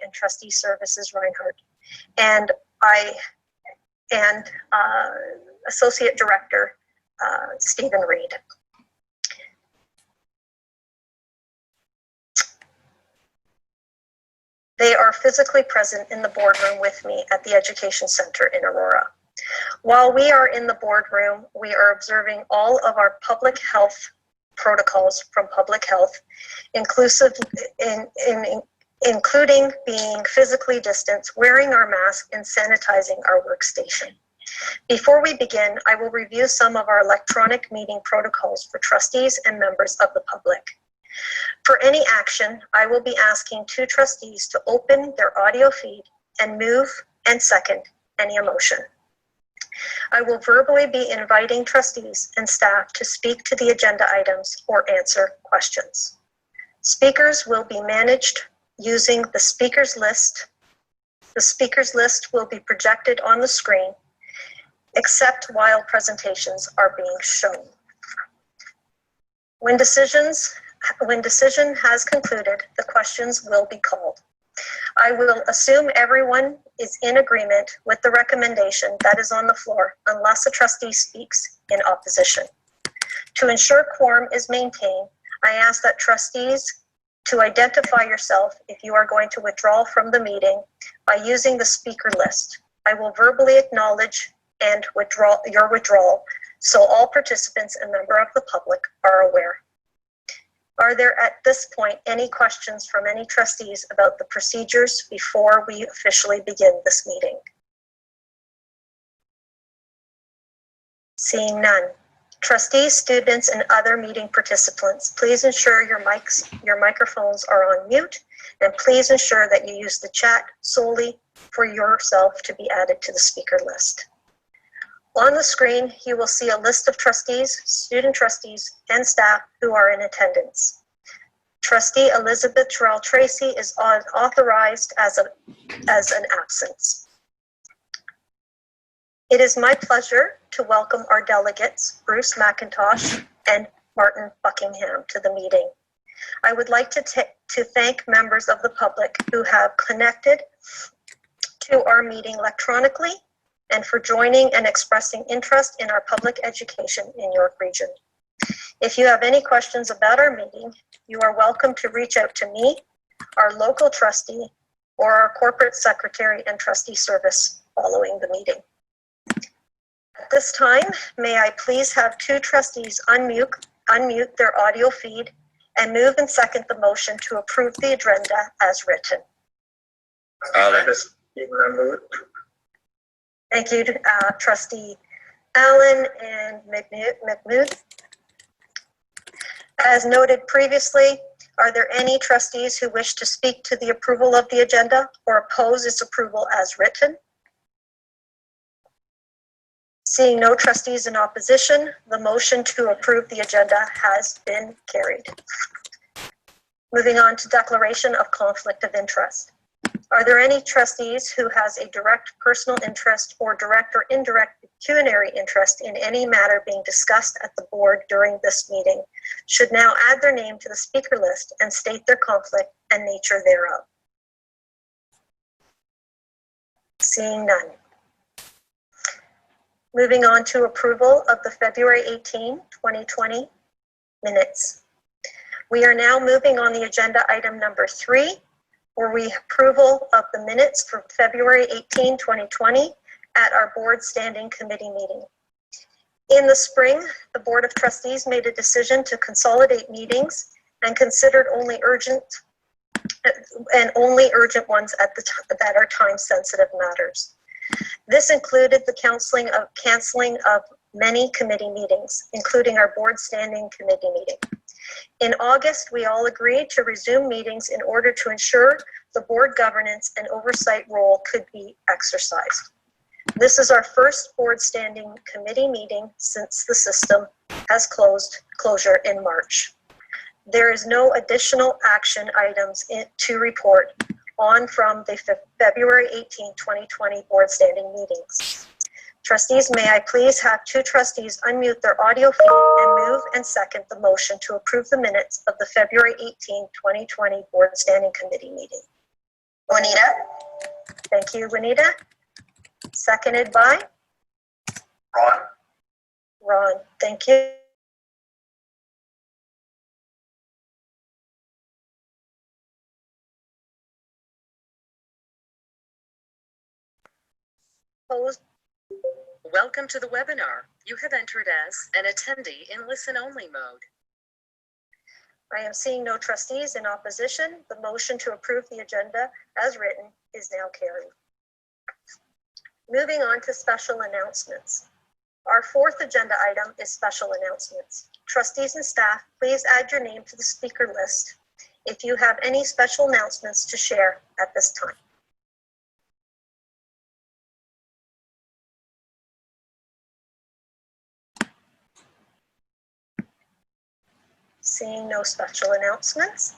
and Trustee Services Reinhardt, and Associate Director Stephen Reed. They are physically present in the boardroom with me at the Education Center in Aurora. While we are in the boardroom, we are observing all of our public health protocols from public health, including being physically distanced, wearing our mask, and sanitizing our workstation. Before we begin, I will review some of our electronic meeting protocols for trustees and members of the public. For any action, I will be asking two trustees to open their audio feed and move and second any motion. I will verbally be inviting trustees and staff to speak to the agenda items or answer questions. Speakers will be managed using the speakers list. The speakers list will be projected on the screen, except while presentations are being shown. When decision has concluded, the questions will be called. I will assume everyone is in agreement with the recommendation that is on the floor unless a trustee speaks in opposition. To ensure quorum is maintained, I ask that trustees to identify yourself if you are going to withdraw from the meeting by using the speaker list. I will verbally acknowledge and withdraw your withdrawal so all participants and members of the public are aware. Are there at this point any questions from any trustees about the procedures before we officially begin this meeting? Seeing none. Trustees, students, and other meeting participants, please ensure your microphones are on mute, and please ensure that you use the chat solely for yourself to be added to the speaker list. On the screen, you will see a list of trustees, student trustees, and staff who are in attendance. Trustee Elizabeth Terrell-Tracy is authorized as an absence. It is my pleasure to welcome our delegates, Bruce McIntosh and Martin Buckingham, to the meeting. I would like to thank members of the public who have connected to our meeting electronically and for joining and expressing interest in our public education in York Region. If you have any questions about our meeting, you are welcome to reach out to me, our local trustee, or our corporate secretary and trustee service following the meeting. At this time, may I please have two trustees unmute their audio feed and move and second the motion to approve the agenda as written. Thank you, Trustee Allen and McMood. As noted previously, are there any trustees who wish to speak to the approval of the agenda or oppose its approval as written? Seeing no trustees in opposition, the motion to approve the agenda has been carried. Moving on to declaration of conflict of interest. Are there any trustees who has a direct personal interest or direct or indirect pecuniary interest in any matter being discussed at the board during this meeting should now add their name to the speaker list and state their conflict and nature thereof? Seeing none. Moving on to approval of the February 18, 2020 minutes. We are now moving on the agenda item number 3, where we approval of the minutes for February 18, 2020 at our board standing committee meeting. In the spring, the Board of Trustees made a decision to consolidate meetings and considered only urgent ones that are time-sensitive matters. This included the canceling of many committee meetings, including our board standing committee meeting. In August, we all agreed to resume meetings in order to ensure the board governance and oversight role could be exercised. This is our first board standing committee meeting since the system has closure in March. There is no additional action items to report on from the February 18, 2020 board standing meetings. Trustees, may I please have two trustees unmute their audio feed and move and second the motion to approve the minutes of the February 18, 2020 board standing committee meeting. Juanita. Thank you, Juanita. Seconded by? Ron. Ron, thank you. Opposed? Welcome to the webinar. You have entered as an attendee in listen-only mode. I am seeing no trustees in opposition. The motion to approve the agenda as written is now carried. Moving on to special announcements. Our fourth agenda item is special announcements. Trustees and staff, please add your name to the speaker list if you have any special announcements to share at this time. Seeing no special announcements.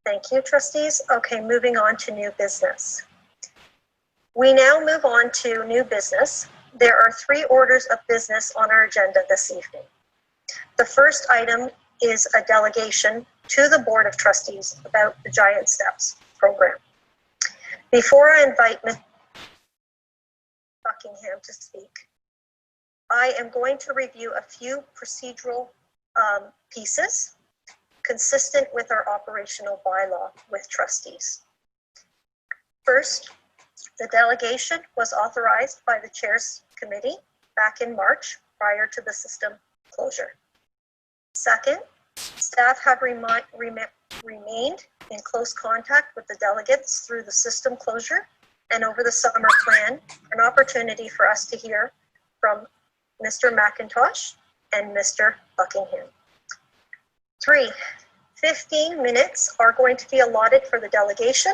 Thank you, trustees. Okay, moving on to new business. We now move on to new business. There are 3 orders of business on our agenda this evening. The first item is a delegation to the Board of Trustees about the Giant Steps program. Before I invite Ms. Buckingham to speak, I am going to review a few procedural pieces consistent with our operational bylaw with trustees. First, the delegation was authorized by the Chair's Committee back in March prior to the system closure. Second, staff have remained in close contact with the delegates through the system closure and over the summer plan, an opportunity for us to hear from Mr. McIntosh and Mr. Buckingham. 3, 15 minutes are going to be allotted for the delegation.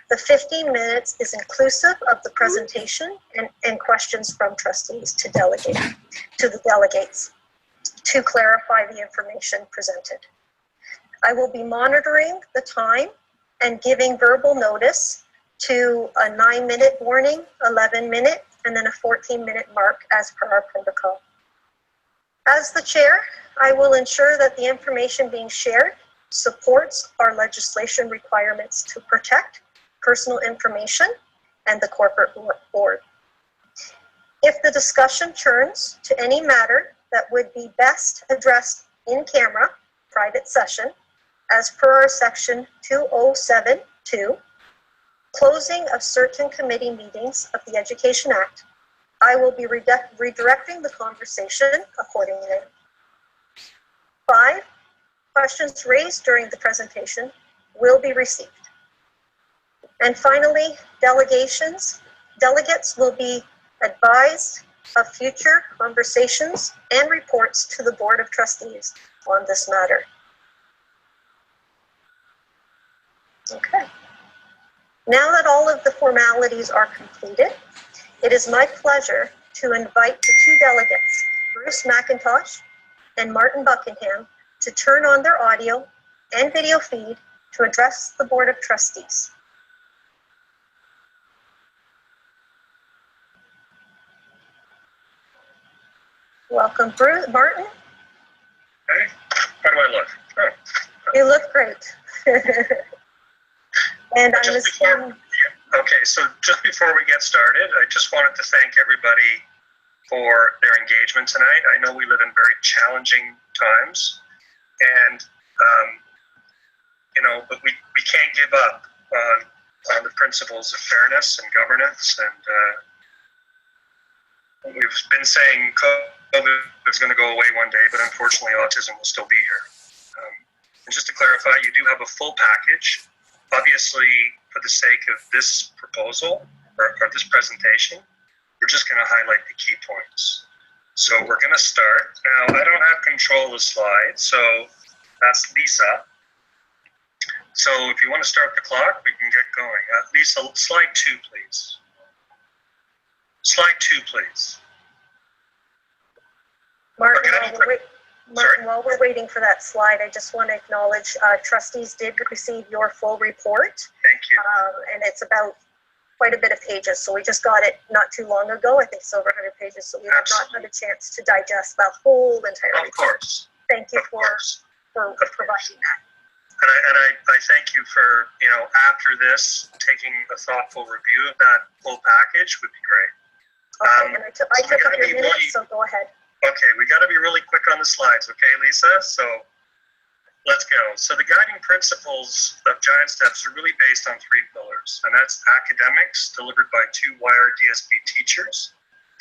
The 15 minutes is inclusive of the presentation and questions from trustees to the delegates to clarify the information presented. I will be monitoring the time and giving verbal notice to a 9-minute warning, 11-minute, and then a 14-minute mark as per our protocol. As the chair, I will ensure that the information being shared supports our legislation requirements to protect personal information and the corporate board. If the discussion turns to any matter that would be best addressed in camera, private session, as per our section 2072, closing of certain committee meetings of the Education Act, I will be redirecting the conversation accordingly. 5, questions raised during the presentation will be received. And finally, delegates will be advised of future conversations and reports to the Board of Trustees on this matter. Okay. Now that all of the formalities are completed, it is my pleasure to invite the 2 delegates, Bruce McIntosh and Martin Buckingham, to turn on their audio and video feed to address the Board of Trustees. Welcome, Bruce. Martin? Hey, how do I look? Oh. You look great. And I'm assuming... Okay, so just before we get started, I just wanted to thank everybody for their engagement tonight. I know we live in very challenging times, and but we can't give up on the principles of fairness and governance. And we've been saying COVID is going to go away one day, but unfortunately, autism will still be here. And just to clarify, you do have a full package. Obviously, for the sake of this proposal or this presentation, we're just going to highlight the key points. So we're going to start. Now, I don't have control of the slide, so that's Lisa. So if you want to start the clock, we can get going. Lisa, slide 2, please. Slide 2, please. Martin, while we're waiting for that slide, I just want to acknowledge trustees did receive your full report. Thank you. And it's about quite a bit of pages. So we just got it not too long ago. I think it's over 100 pages. So we have not had a chance to digest the whole entire report. Of course. Thank you for providing that. I thank you for, after this, taking a thoughtful review of that full package would be great. Okay, and I took up your minutes, so go ahead. Okay, we got to be really quick on the slides, okay, Lisa? So let's go. So the guiding principles of Giant Steps are really based on 3 pillars, and that's academics delivered by 2 WIRE DSP teachers,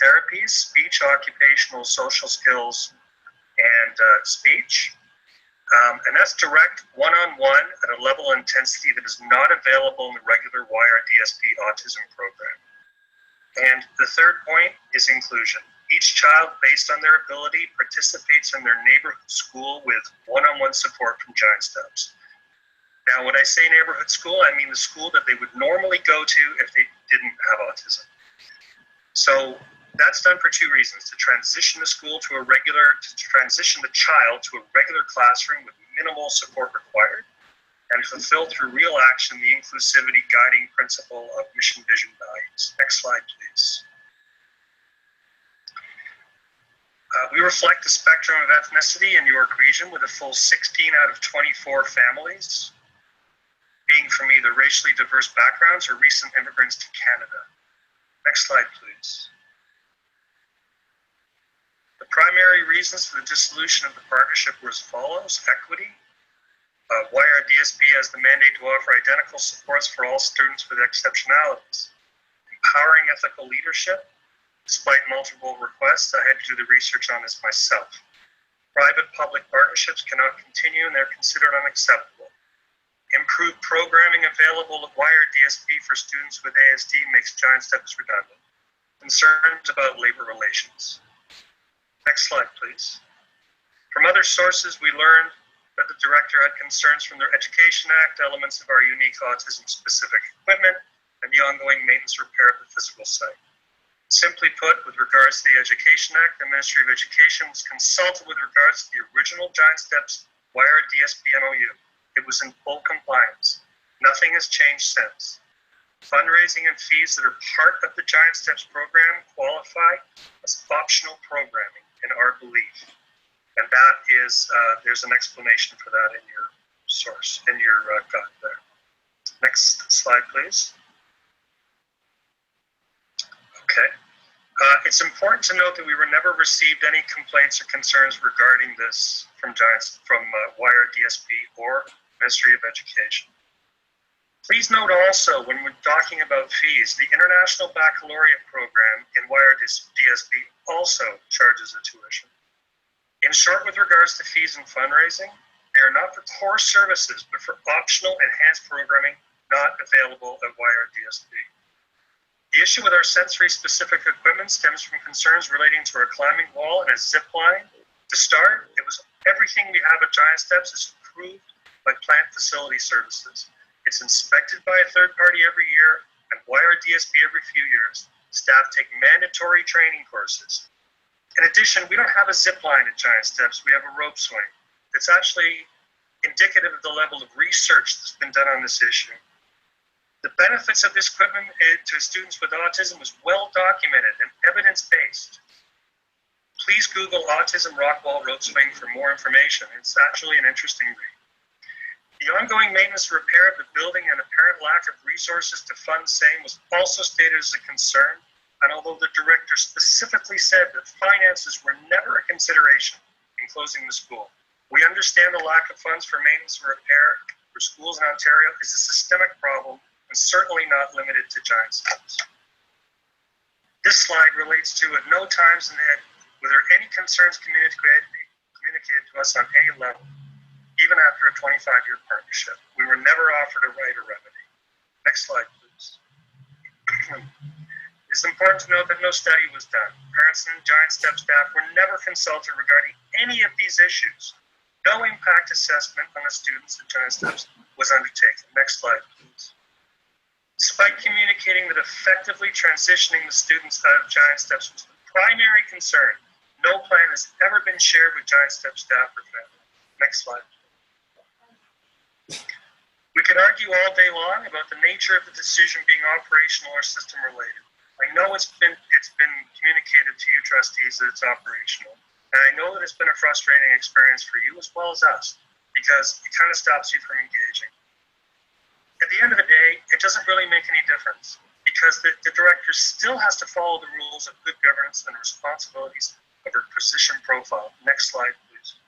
therapies, speech, occupational, social skills, and speech. And that's direct one-on-one at a level of intensity that is not available in the regular WIRE DSP autism program. And the third point is inclusion. Each child, based on their ability, participates in their neighborhood school with one-on-one support from Giant Steps. Now, when I say neighborhood school, I mean the school that they would normally go to if they didn't have autism. So that's done for 2 reasons: to transition the transition the child to a regular classroom with minimal support required, and fulfill through real action the inclusivity guiding principle of mission, vision, values. Next slide, please. We reflect the spectrum of ethnicity in York Region with a full 16 out of 24 families being from either racially diverse backgrounds or recent immigrants to Canada. Next slide, please. The primary reasons for the dissolution of the partnership were as follows: equity. WIRE DSP has the mandate to offer identical supports for all students with exceptionalities. Empowering ethical leadership. Despite multiple requests, I had to do the research on this myself. Private-public partnerships cannot continue and they're considered unacceptable. Improved programming available at WIRE DSP for students with ASD makes Giant Steps redundant. Concerns about labor relations. Next slide, please. From other sources, we learned that the director had concerns from the Education Act, elements of our unique autism-specific equipment, and the ongoing maintenance repair of the physical site. Simply put, with regards to the Education Act, the Ministry of Education was consulted with regards to the original Giant Steps WIRE DSP MOU. It was in full compliance. Nothing has changed since. Fundraising and fees that are part of the Giant Steps program qualify as optional programming in our belief. And that is, there's an explanation for that in your source, in your guide there. Next slide, please. Okay. It's important to note that we never received any complaints or concerns regarding this from WIRE DSP or Ministry of Education. Please note also, when we're talking about fees, the International Baccalaureate program in WIRE DSP also charges a tuition. In short, with regards to fees and fundraising, they are not for core services, but for optional enhanced programming not available at WIRE DSP. The issue with our sensory-specific equipment stems from concerns relating to our climbing wall and a zip line. To start, it was everything we have at Giant Steps is approved by Plant Facility Services. It's inspected by a third party every year, and WIRE DSP every few years. Staff take mandatory training courses. In addition, we don't have a zip line at Giant Steps, we have a rope swing. It's actually indicative of the level of research that's been done on this issue. The benefits of this equipment to students with autism is well documented and evidence-based. Please Google autism rock wall rope swing for more information. It's actually an interesting read. The ongoing maintenance and repair of the building and apparent lack of resources to fund same was also stated as a concern, and although the director specifically said that finances were never a consideration in closing the school, we understand the lack of funds for maintenance and repair for schools in Ontario is a systemic problem and certainly not limited to Giant Steps. This slide relates to at no times were there any concerns communicated to us on any level, even after a 25-year partnership. We were never offered a right or remedy. Next slide, please. It's important to note that no study was done. Parents and Giant Steps staff were never consulted regarding any of these issues. No impact assessment on the students at Giant Steps was undertaken. Next slide, please. Despite communicating that effectively transitioning the students out of Giant Steps was the primary concern, no plan has ever been shared with Giant Steps staff or family. Next slide. We could argue all day long about the nature of the decision being operational or system related. I know it's been communicated to you trustees that it's operational, and I know that it's been a frustrating experience for you as well as us, because it kind of stops you from engaging. At the end of the day, it doesn't really make any difference because the director still has to follow the rules of good governance and responsibilities of her position profile. Next slide, please.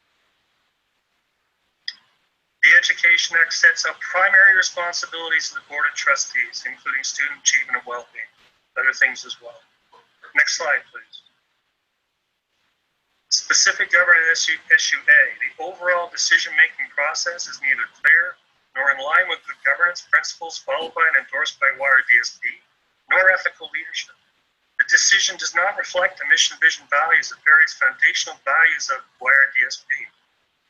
The Education Act sets out primary responsibilities of the Board of Trustees, including student achievement and well-being, other things as well. Next slide, please. Specific governance issue A. The overall decision-making process is neither clear nor in line with good governance principles followed by and endorsed by YRDSB, nor ethical leadership. The decision does not reflect the mission, vision, values of various foundational values of YRDSB.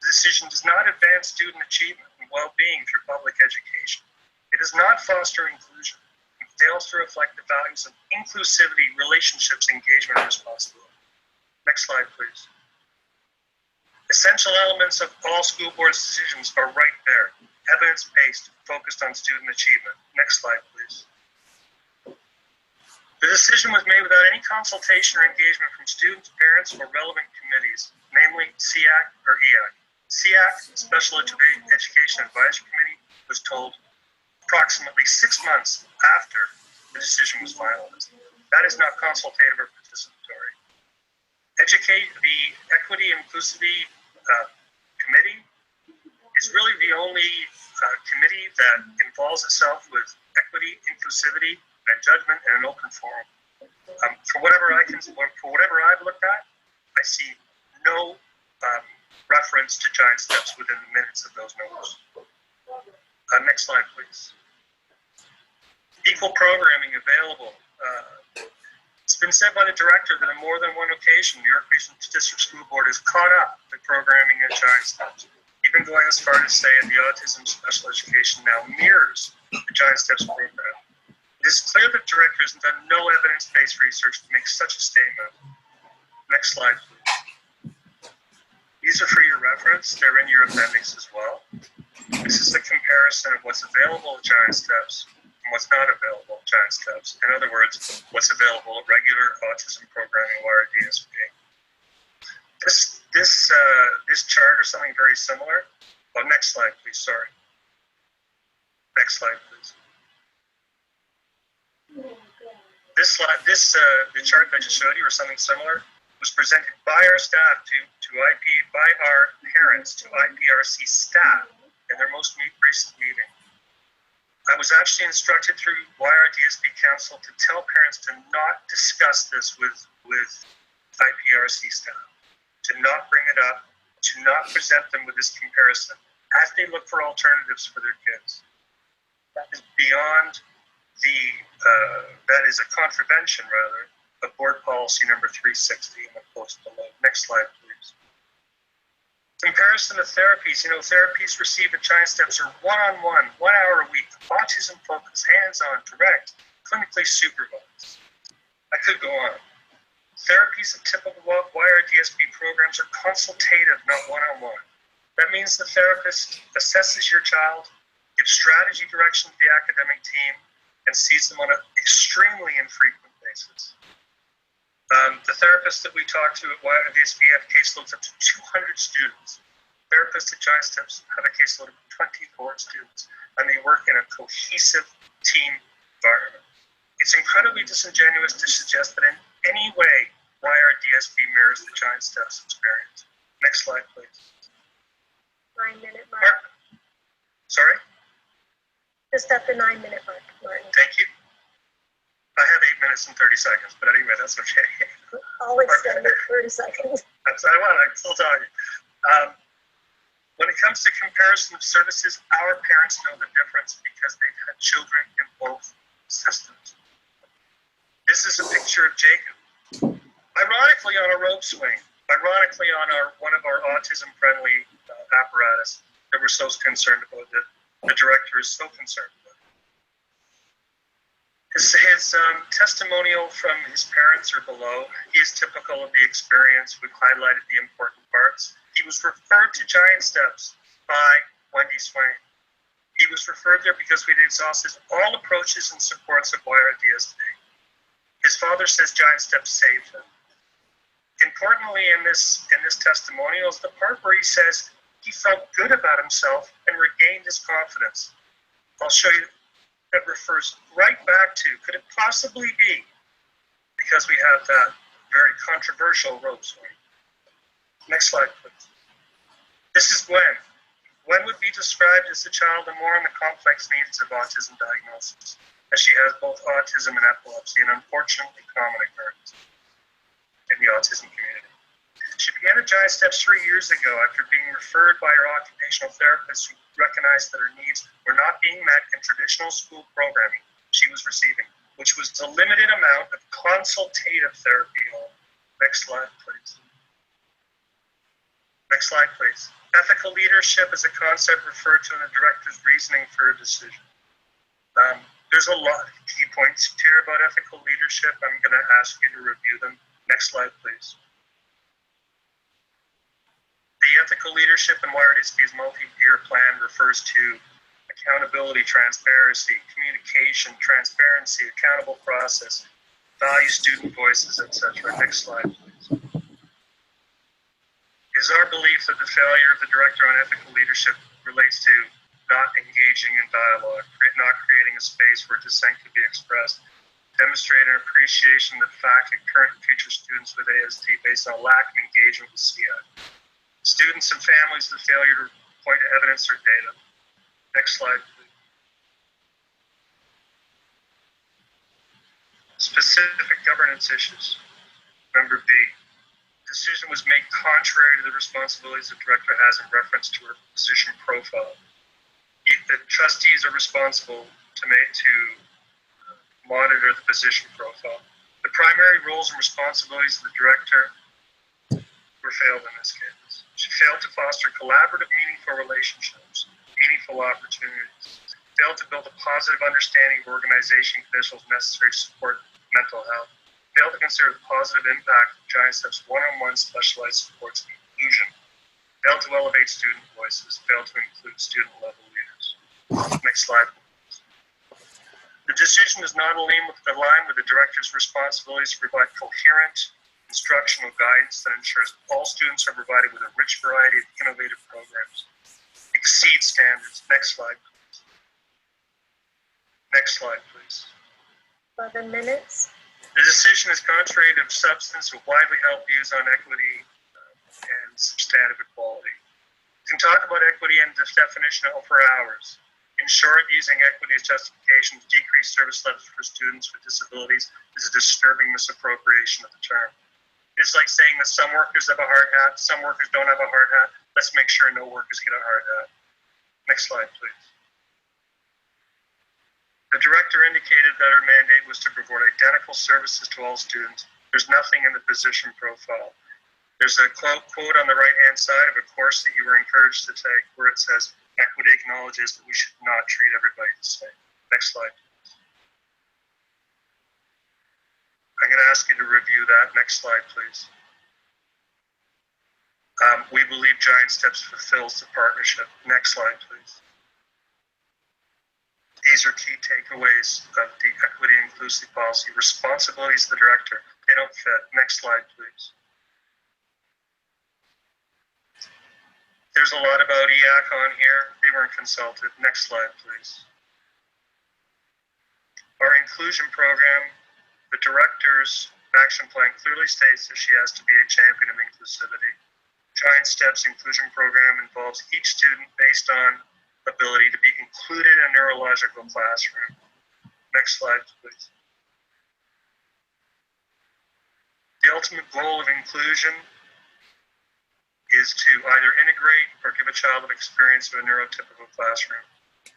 The decision does not advance student achievement and well-being through public education. It does not foster inclusion and fails to reflect the values of inclusivity, relationships, engagement, and responsibility. Next slide, please. Essential elements of all school board decisions are right there. Evidence-based, focused on student achievement. Next slide, please. The decision was made without any consultation or engagement from students, parents, or relevant committees, namely SEAC or EAC. SEAC, Special Education Advisory Committee, was told approximately 6 months after the decision was finalized. That is not consultative or participatory. The Equity and Inclusivity Committee is really the only committee that involves itself with equity, inclusivity, and judgment in an open forum. For whatever I've looked at, I see no reference to giant steps within the minutes of those notes. Next slide, please. Equal programming available. It's been said by the director that on more than one occasion, the York Regional District School Board has caught up with programming at giant steps, even going as far to say that the autism special education now mirrors the Giant Steps program. It is clear that the director has done no evidence-based research to make such a statement. Next slide, please. These are for your reference. They're in your appendix as well. This is the comparison of what's available at Giant Steps and what's not available at Giant Steps. In other words, what's available at regular autism programming wire DSP. This chart or something very similar. Oh, next slide, please. Sorry. Next slide, please. The chart that I just showed you, or something similar, was presented by our staff by our parents to IPRC staff in their most recent meeting. I was actually instructed through YRDSB Council to tell parents to not discuss this with IPRC staff, to not bring it up, to not present them with this comparison as they look for alternatives for their kids. That is beyond that is a contravention, rather, of board policy number 360 in the post below. Next slide, please. Comparison of therapies. Therapies received at Giant Steps are one-on-one, 1 hour a week, autism-focused, hands-on, direct, clinically supervised. I could go on. Therapies of typical YRDSB programs are consultative, not one-on-one. That means the therapist assesses your child, gives strategy direction to the academic team, and sees them on an extremely infrequent basis. The therapists that we talk to at YRDSB have caseloads up to 200 students. Therapists at Giant Steps have a caseload of 24 students, and they work in a cohesive team environment. It's incredibly disingenuous to suggest that in any way YRDSB mirrors the Giant Steps experience. Next slide, please. 9-minute mark. Sorry? Just at the 9-minute mark, Martin. Thank you. I have 8 minutes and 30 seconds, but anyway, that's okay. I'll extend it 30 seconds. I'm still talking. When it comes to comparison of services, our parents know the difference because they've had children in both systems. This is a picture of Jacob, ironically on a rope swing, ironically on one of our autism-friendly apparatus that we're so concerned about, that the director is so concerned about. His testimonial from his parents are below. He is typical of the experience. We've highlighted the important parts. He was referred to Giant Steps by Wendy Swain. He was referred there because we'd exhausted all approaches and supports of YRDSB. His father says Giant Steps saved him. Importantly in this testimonial is the part where he says he felt good about himself and regained his confidence. I'll show you that refers right back to, could it possibly be, because we have that very controversial rope swing. Next slide, please. This is Gwen. Gwen would be described as a child with more on the complex needs of autism diagnosis, as she has both autism and epilepsy, an unfortunately common occurrence in the autism community. She began the Giant Steps 3 years ago after being referred by her occupational therapist, who recognized that her needs were not being met in traditional school programming she was receiving, which was a limited amount of consultative therapy. Next slide, please. Next slide, please. Ethical leadership is a concept referred to in the director's reasoning for a decision. There's a lot of key points here about ethical leadership. I'm going to ask you to review them. Next slide, please. The ethical leadership in Wired ISP's multi-year plan refers to accountability, transparency, communication, transparency, accountable process, value student voices, etc. Next slide, please. It is our belief that the failure of the director on ethical leadership relates to not engaging in dialogue, not creating a space where dissent can be expressed, demonstrating an appreciation of the fact that current and future students with ASD based on a lack of engagement with CI. Students and families with failure to point to evidence or data. Next slide, please. Specific governance issues. Number B. Decision was made contrary to the responsibilities the director has in reference to her position profile. The trustees are responsible to monitor the position profile. The primary roles and responsibilities of the director were failed in this case. She failed to foster collaborative, meaningful relationships, meaningful opportunities, failed to build a positive understanding of organization officials necessary to support mental health, failed to consider the positive impact of Giant Steps one-on-one specialized supports and inclusion, failed to elevate student voices, failed to include student-level leaders. Next slide. The decision is not aligned with the director's responsibilities to provide coherent instructional guidance that ensures all students are provided with a rich variety of innovative programs. Exceed standards. Next slide, please. Next slide, please. 11 minutes. The decision is contrary to substance with widely held views on equity and substantive equality. You can talk about equity and this definition for hours. In short, using equity as justification to decrease service levels for students with disabilities is a disturbing misappropriation of the term. It's like saying that some workers have a hard hat, some workers don't have a hard hat. Let's make sure no workers get a hard hat. Next slide, please. The director indicated that her mandate was to provide identical services to all students. There's nothing in the position profile. There's a quote on the right-hand side of a course that you were encouraged to take where it says, equity acknowledges that we should not treat everybody the same. Next slide. I'm going to ask you to review that. Next slide, please. We believe Giant Steps fulfills the partnership. Next slide, please. These are key takeaways of the equity and inclusive policy. Responsibilities of the director. They don't fit. Next slide, please. There's a lot about EAC on here. They weren't consulted. Next slide, please. Our inclusion program, the director's action plan clearly states that she has to be a champion of inclusivity. Giant Steps inclusion program involves each student based on ability to be included in a neurological classroom. Next slide, please. The ultimate goal of inclusion is to either integrate or give a child an experience of a neurotypical classroom.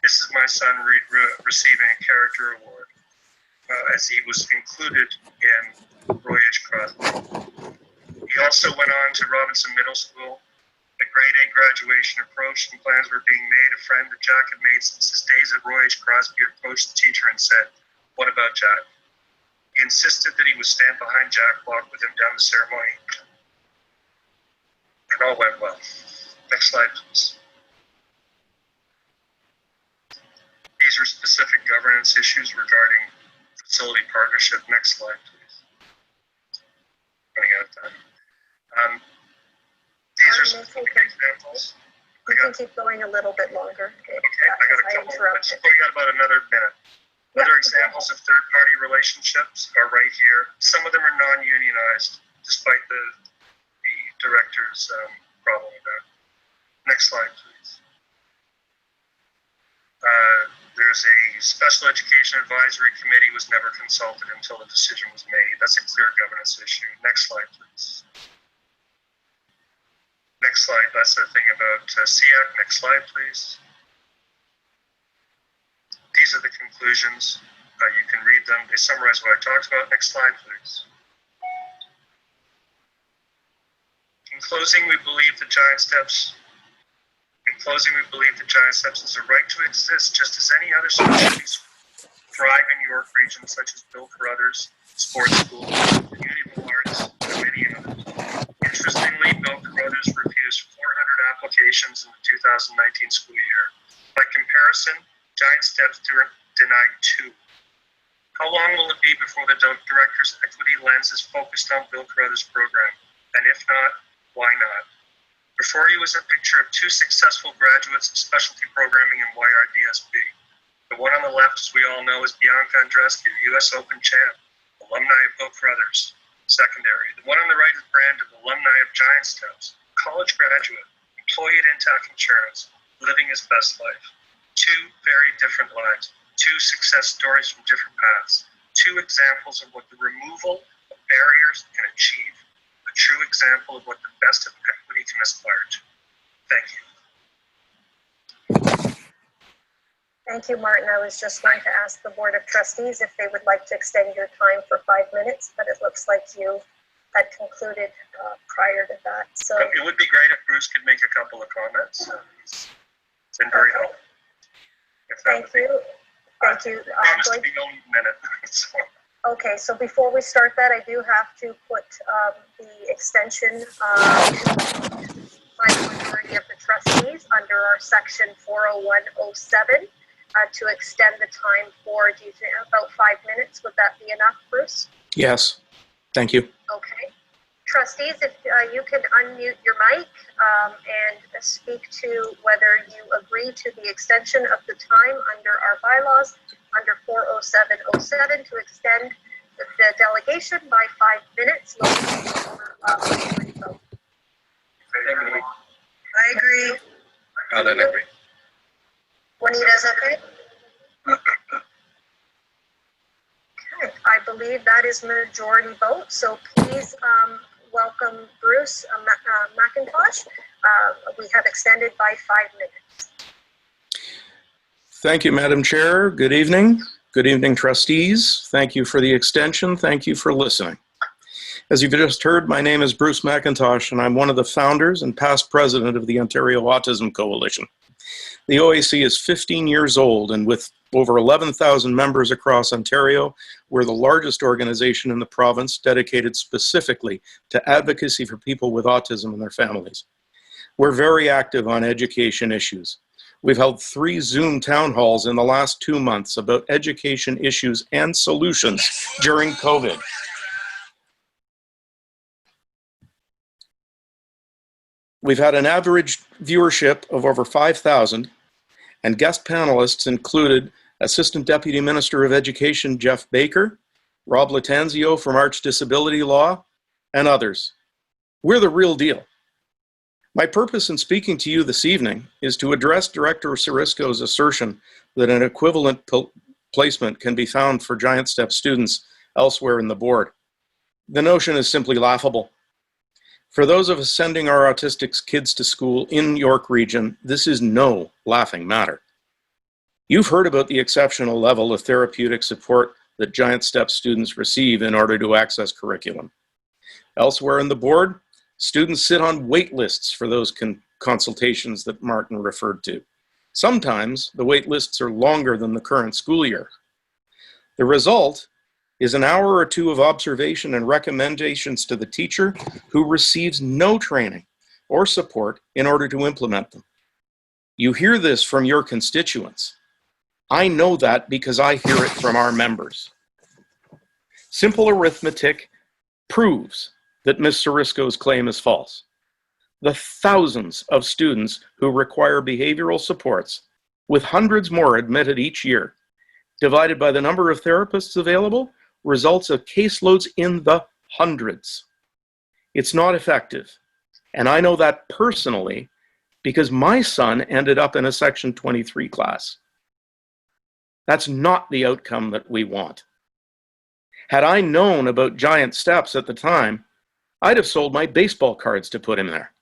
This is my son receiving a character award as he was included in Roy H. Crosby. He also went on to Robinson Middle School. A grade 8 graduation approached and plans were being made. A friend that Jack had made since his days at Roy H. Crosby approached the teacher and said, "What about Jack?" He insisted that he would stand behind Jack, walk with him down the ceremony. And all went well. Next slide, please. These are specific governance issues regarding facility partnership. Next slide, please. Running out of time. These are specific examples You can keep going a little bit longer. Okay, I got a couple. Let's interrupted. we got about another minute. Yeah. Other examples of third-party relationships are right here. Some of them are non-unionized, despite the director's problem with that. Next slide, please. There's a special education advisory committee was never consulted until the decision was made. That's a clear governance issue. Next slide, please. Next slide. That's the thing about SEAC. Next slide, please. These are the conclusions. You can read them. They summarize what I talked about. Next slide, please. In closing, we believe the Giant Steps is a right to exist just as any other specialties thrive in York region, such as Bill Carruthers, sports school, community of arts, and many others. Interestingly, Bill Carruthers refused 400 applications in the 2019 school year. By comparison, Giant Steps denied 2. How long will it be before the director's equity lens is focused on Bill Carruthers' program? And if not, why not? Before you is a picture of 2 successful graduates of specialty programming in YRDSB. The one on the left, as we all know, is Bianca Andreescu, U.S. Open champ, alumni of Bill Carruthers, secondary. The one on the right is Brandon, alumni of Giant Steps, college graduate, employee at Intact Insurance, living his best life. 2 very different lives, 2 success stories from different paths, 2 examples of what the removal of barriers can achieve. A true example of what the best of equity can aspire to. Thank you. Thank you, Martin. I was just going to ask the Board of Trustees if they would like to extend your time for 5 minutes, but it looks like you had concluded prior to that. So it would be great if Bruce could make a couple of comments. It's been very helpful. Thank you. Thank you. I promise to be only a minute. So. Okay, so before we start that, I do have to put the extension by the majority of the trustees under our section 40107 to extend the time for, do you think, about 5 minutes? Would that be enough, Bruce? Yes, thank you. Okay. Trustees, if you can unmute your mic and speak to whether you agree to the extension of the time under our bylaws under 40707 to extend the delegation by 5 minutes. I agree. I agree. Juanita's okay? Okay, I believe that is majority vote, so please welcome Bruce McIntosh. We have extended by 5 minutes. Thank you, Madam Chair. Good evening. Good evening, trustees. Thank you for the extension. Thank you for listening. As you've just heard, my name is Bruce McIntosh, and I'm one of the founders and past president of the Ontario Autism Coalition. The OAC is 15 years old, and with over 11,000 members across Ontario, we're the largest organization in the province dedicated specifically to advocacy for people with autism and their families. We're very active on education issues. We've held 3 Zoom town halls in the last 2 months about education issues and solutions during COVID. We've had an average viewership of over 5,000, and guest panelists included Assistant Deputy Minister of Education Jeff Baker, Rob Latanzio from Arch Disability Law, and others. We're the real deal. My purpose in speaking to you this evening is to address Director Sarisco's assertion that an equivalent placement can be found for Giant Step students elsewhere in the board. The notion is simply laughable. For those of us sending our autistic kids to school in York Region, this is no laughing matter. You've heard about the exceptional level of therapeutic support that Giant Step students receive in order to access curriculum. Elsewhere in the board, students sit on wait lists for those consultations that Martin referred to. Sometimes the wait lists are longer than the current school year. The result is an hour or 2 of observation and recommendations to the teacher who receives no training or support in order to implement them. You hear this from your constituents. I know that because I hear it from our members. Simple arithmetic proves that Ms. Sarisco's claim is false. the thousands of students who require behavioral supports, with hundreds more admitted each year, divided by the number of therapists available, results of caseloads in the hundreds. It's not effective. And I know that personally because my son ended up in a Section 23 class. That's not the outcome that we want. Had I known about giant steps at the time, I'd have sold my baseball cards to put him there.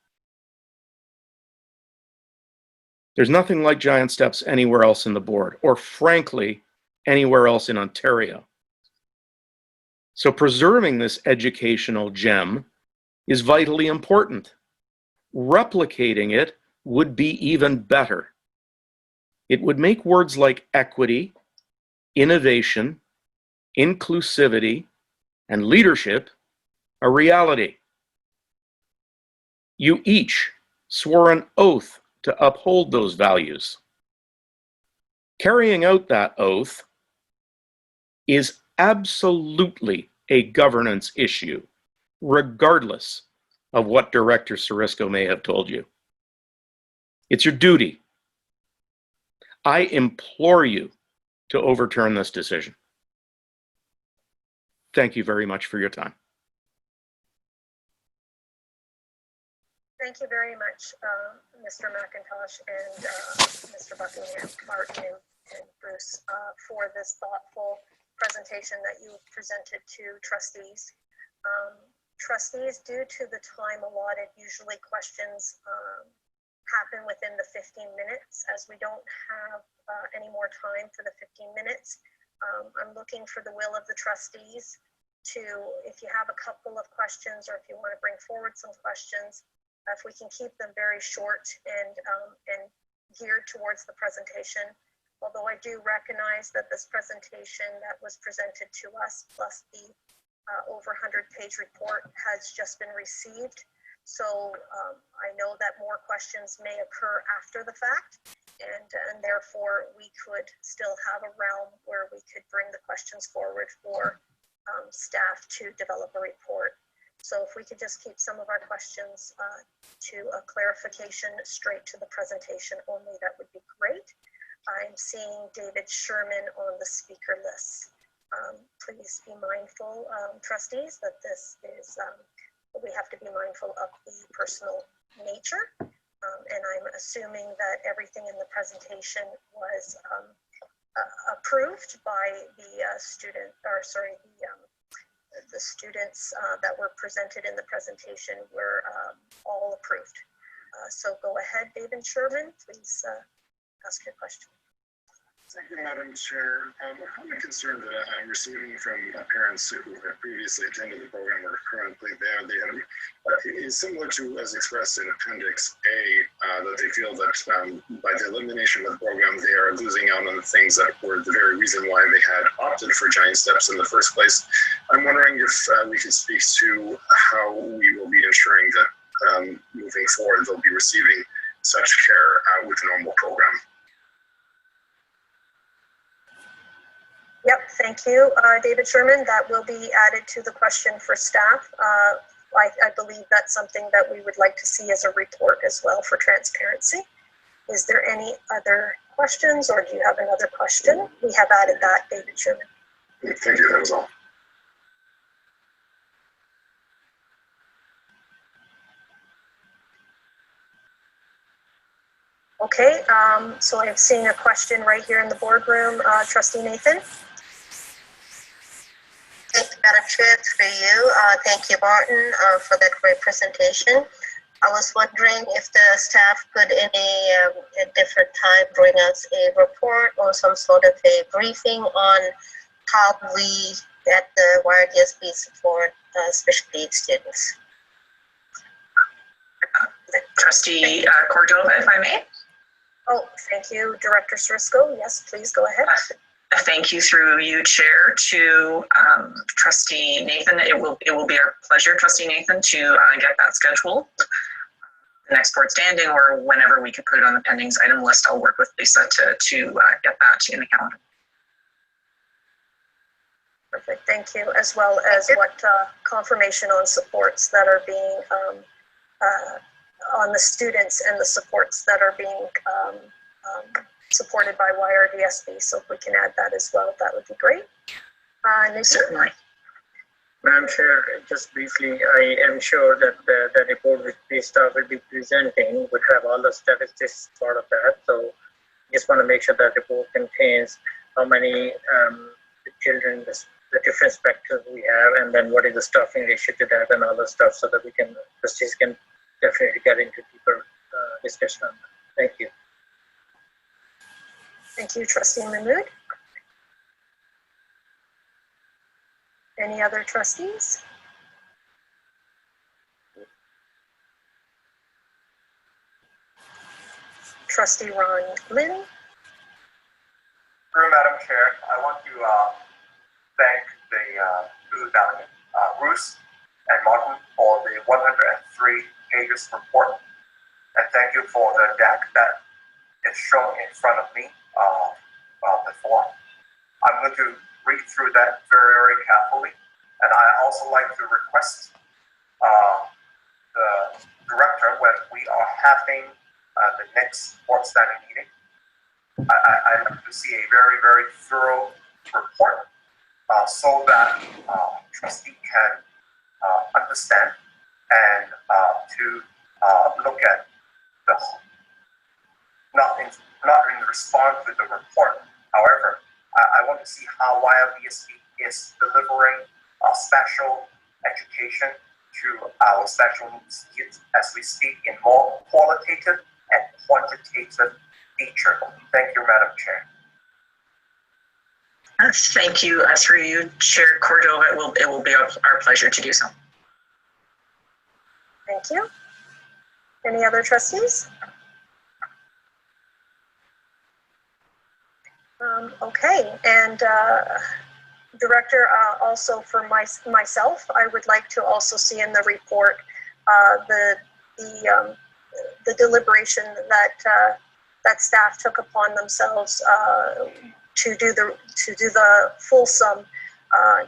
There's nothing like giant steps anywhere else in the board, or frankly, anywhere else in Ontario. So preserving this educational gem is vitally important. Replicating it would be even better. It would make words like equity, innovation, inclusivity, and leadership a reality. You each swore an oath to uphold those values. Carrying out that oath is absolutely a governance issue, regardless of what Director Sirisko may have told you. It's your duty. I implore you to overturn this decision. Thank you very much for your time. Thank you very much, Mr. McIntosh and Mr. Buckingham, Martin and Bruce, for this thoughtful presentation that you presented to trustees. Trustees, due to the time allotted, usually questions happen within the 15 minutes. As we don't have any more time for the 15 minutes, I'm looking for the will of the trustees to, if you have a couple of questions or if you want to bring forward some questions, if we can keep them very short and geared towards the presentation. Although I do recognize that this presentation that was presented to us, plus the over 100-page report, has just been received. So I know that more questions may occur after the fact, and therefore we could still have a realm where we could bring the questions forward for staff to develop a report. So if we could just keep some of our questions to a clarification straight to the presentation only, that would be great. I'm seeing David Sherman on the speaker list. Please be mindful, trustees, that this is, we have to be mindful of the personal nature. And I'm assuming that everything in the presentation was approved by the student, or sorry, the students that were presented in the presentation were all approved. So go ahead, David Sherman, please ask your question. Thank you, Madam Chair. A common concern that I'm receiving from parents who have previously attended the program or are currently there, is similar to as expressed in Appendix A, that they feel that by the elimination of the program, they are losing out on the things that were the very reason why they had opted for giant steps in the first place. I'm wondering if we could speak to how we will be ensuring that moving forward, they'll be receiving such care with a normal program. Yep, thank you, David Sherman. That will be added to the question for staff. I believe that's something that we would like to see as a report as well for transparency. Is there any other questions, or do you have another question? We have added that, David Sherman. Thank you, that was all. Okay, so I'm seeing a question right here in the boardroom. Trustee Nathan. Thank you, Madam Chair, through you. Thank you, Martin, for that great presentation. I was wondering if the staff could at different time bring us a report or some sort of a briefing on how we at the YRDSB support special needs students. Trustee Cordova, if I may. Oh, thank you, Director Sirisko. Yes, please go ahead. Thank you through you, Chair, to Trustee Nathan. It will be our pleasure, Trustee Nathan, to get that scheduled. The next board standing, or whenever we could put it on the pendings item list. I'll work with Lisa to get that in the calendar. Perfect, thank you. As well as what confirmation on supports that are being on the students and the supports that are being supported by YRDSB. So if we can add that as well, that would be great. Certainly. Madam Chair, just briefly, I am sure that the report which the staff will be presenting would have all the statistics part of that. So just want to make sure that report contains how many children, the different spectrums we have, and then what is the staffing ratio to that and all the stuff, so that trustees can definitely get into deeper discussion on that. Thank you. Thank you, Trustee Mahmood. Any other trustees? Trustee Ron Lynn. Madam Chair, I want to thank the two delegates, Bruce and Martin, for the 103 pages report, and thank you for the deck that is shown in front of me before. I'm going to read through that very, very carefully, and I also like to request the director, when we are having the next board standing meeting, I like to see a very, very thorough report, so that trustee can understand and to look at the not in response to the report. However, I want to see how YLDSB is delivering special education to our special needs kids as we speak in more qualitative and quantitative feature. Thank you, Madam Chair. Thank you. Through you, Chair Cordova, it will be our pleasure to do so. Thank you. Any other trustees? Okay, and Director, also for myself, I would like to also see in the report the deliberation that staff took upon themselves to do the fulsome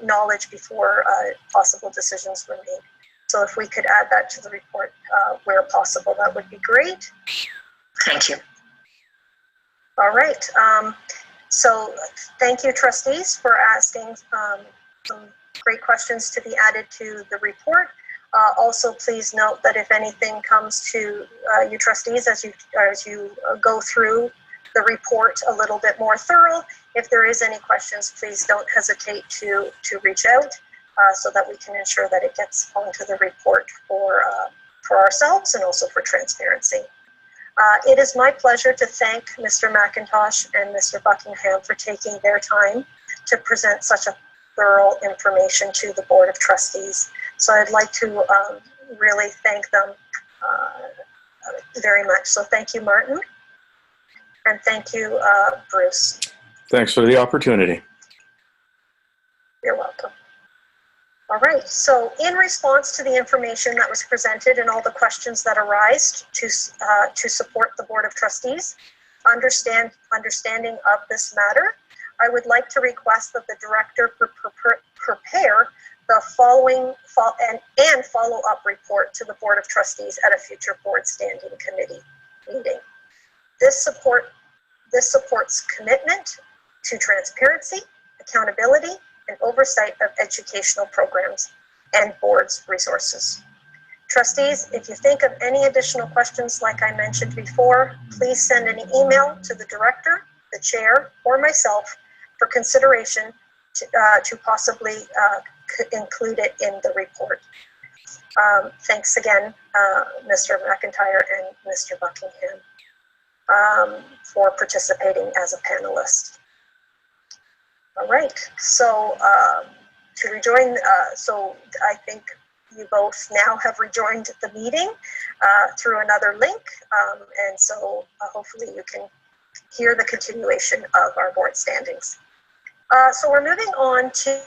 knowledge before possible decisions were made. So if we could add that to the report where possible, that would be great. Thank you. All right. So thank you, trustees, for asking some great questions to be added to the report. Also, please note that if anything comes to you trustees as you go through the report a little bit more thorough, if there is any questions, please don't hesitate to reach out so that we can ensure that it gets onto the report for ourselves and also for transparency. It is my pleasure to thank Mr. McIntosh and Mr. Buckingham for taking their time to present such a thorough information to the Board of Trustees. So I'd like to really thank them very much. So thank you, Martin, and thank you, Bruce. Thanks for the opportunity. You're welcome. All right, so in response to the information that was presented and all the questions that arise to support the Board of Trustees, understanding of this matter, I would like to request that the Director prepare the following and follow-up report to the Board of Trustees at a future Board Standing Committee meeting. This supports commitment to transparency, accountability, and oversight of educational programs and board's resources. Trustees, if you think of any additional questions like I mentioned before, please send an email to the Director, the Chair, or myself for consideration to possibly include it in the report. Thanks again, Mr. McIntyre and Mr. Buckingham, for participating as a panelist. All right, so to rejoin, so I think you both now have rejoined the meeting through another link, and so hopefully you can hear the continuation of our board standings. So we're moving on to